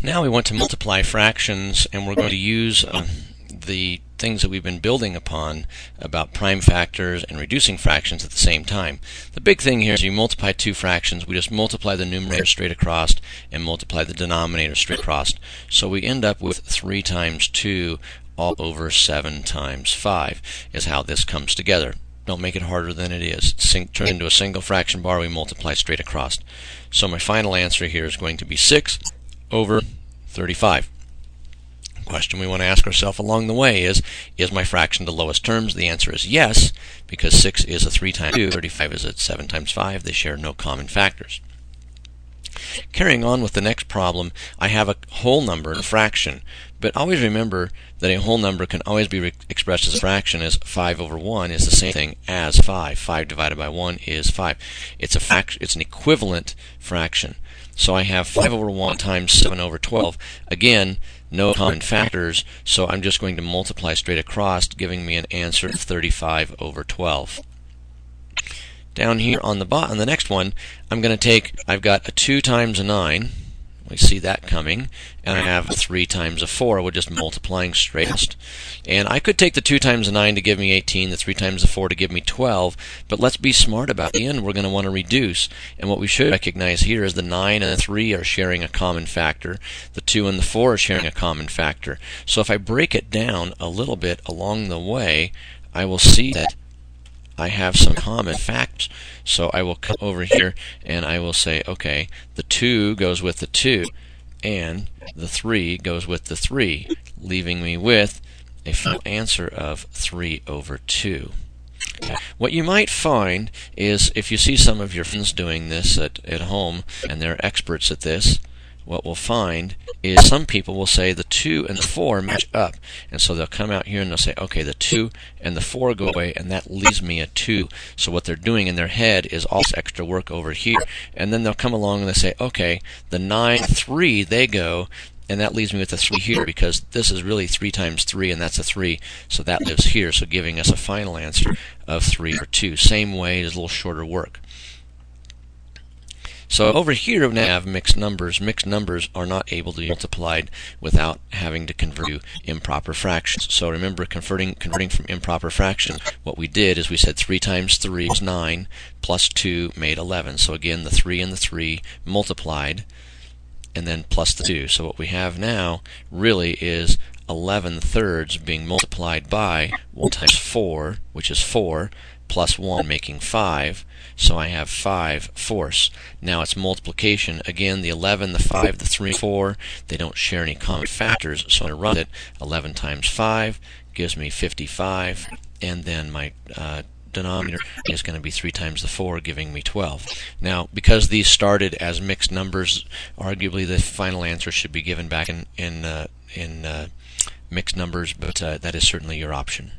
Now we want to multiply fractions, and we're going to use the things that we've been building upon about prime factors and reducing fractions at the same time. The big thing here is you multiply two fractions, we just multiply the numerator straight across and multiply the denominator straight across. So we end up with 3 times 2 all over 7 times 5 is how this comes together. Don't make it harder than it is. Turn it into a single fraction bar, we multiply straight across. So my final answer here is going to be 6 over 35. The question we want to ask ourselves along the way is my fraction the lowest terms? The answer is yes, because 6 is a 3 times 2, 35 is a 7 times 5. They share no common factors. Carrying on with the next problem, I have a whole number and a fraction, but always remember that a whole number can always be expressed as a fraction, as 5 over 1 is the same thing as 5. 5 divided by 1 is 5. It's an equivalent fraction. So I have 5 over 1 times 7 over 12. Again, no common factors, so I'm just going to multiply straight across, giving me an answer of 35 over 12. Down here on the next one, I've got a 2 times a 9. We see that coming, and I have a 3 times a 4. We're just multiplying straight. And I could take the 2 times a 9 to give me 18, the 3 times a 4 to give me 12, but let's be smart about the end. We're going to want to reduce, and what we should recognize here is the 9 and the 3 are sharing a common factor. The 2 and the 4 are sharing a common factor. So if I break it down a little bit along the way, I will see that I have some common factors. So I will come over here and I will say, okay, the 2 goes with the 2 and the 3 goes with the 3, leaving me with a final answer of 3 over 2. What you might find is, if you see some of your friends doing this at home and they're experts at this, what we'll find is some people will say the 2 and the 4 match up, and so they'll come out here and they'll say, okay, the 2 and the 4 go away, and that leaves me a 2. So what they're doing in their head is all this extra work over here, and then they'll come along and they say, okay, the 9, 3, they go, and that leaves me with a 3 here, because this is really 3 times 3, and that's a 3, so that lives here, so giving us a final answer of 3 over 2. Same way, it's a little shorter work. So over here we now have mixed numbers. Mixed numbers are not able to be multiplied without having to convert to improper fractions. So remember, converting from improper fractions, what we did is we said 3 times 3 was 9, plus 2 made 11. So again, the 3 and the 3 multiplied, and then plus the 2. So what we have now really is 11 thirds being multiplied by 1 times 4, which is 4, plus 1 making 5, so I have 5 fourths. Now it's multiplication. Again, the 11, the 5, the 3, 4, they don't share any common factors, so I'm going to run it. 11 times 5 gives me 55, and then my denominator is going to be 3 times the 4, giving me 12. Now, because these started as mixed numbers, arguably the final answer should be given back in mixed numbers, but that is certainly your option.